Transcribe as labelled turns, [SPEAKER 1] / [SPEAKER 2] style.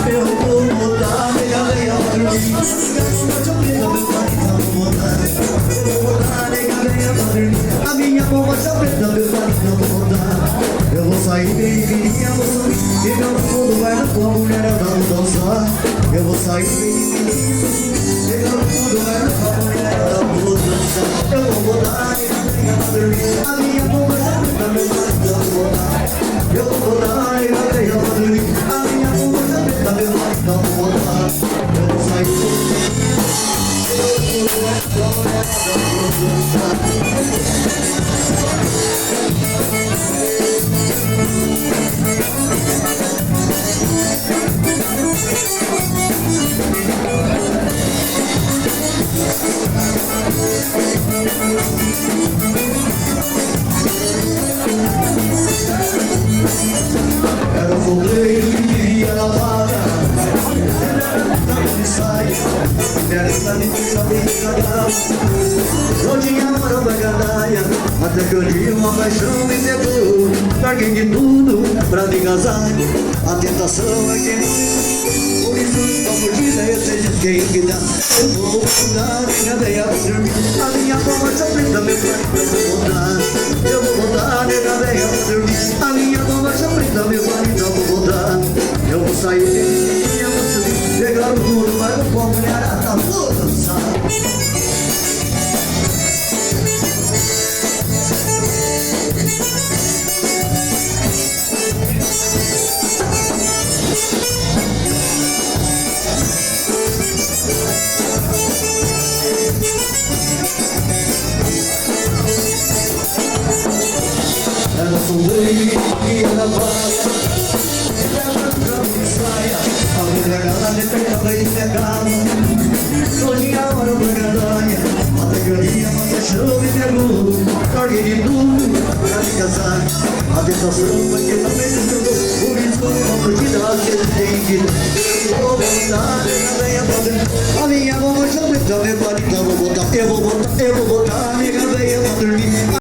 [SPEAKER 1] Eu vou botar nega velha pra dormir. Eu vou botar nega velha pra dormir. A minha bombacha preta, meu pai não vou botar. Eu vou sair bem fininha, vou subir. E meu fundo vai na tua mulher, eu não dançar. Eu vou sair bem fininha. E meu fundo vai na tua mulher, eu não vou dançar. Eu vou botar nega velha pra dormir. A minha bombacha preta, meu pai não vou botar. Eu vou botar nega velha pra dormir. A minha bombacha preta, meu pai não vou botar. Eu vou sair bem fininha. Eu vou botar nega velha pra dormir. Era o fogueiro que vivia na vaga, de saia, era essa mentira bem estragada. Não tinha moral pra gandaia, até que um dia uma paixão me pegou. Larguei de tudo pra me casar, a tentação é que por isso, a mordida eu sei de quem que dá. Eu vou mudar, minha veia pra dormir. A minha bomba já preta, meu pai, eu vou botar. Eu vou botar, minha veia pra dormir. A minha bomba já preta, meu pai, então vou botar. Eu vou sair de eu vou subir. Pegar o mundo, vai no pó, mulherada, vou dançar. Era sombreiro que ia na vaga, era pra me saia. A mulher galada pegava e pegava. Não tinha hora pra gandaia, até que eu ia, uma paixão me pegou. Larguei de tudo pra me casar, a tentação foi que também me jogou. Por isso a mordida que ele tem que eu vou botar, nega velha pra dormir. A minha bomba já preta, meu pai, então vou botar. Eu vou botar, nega velha pra dormir.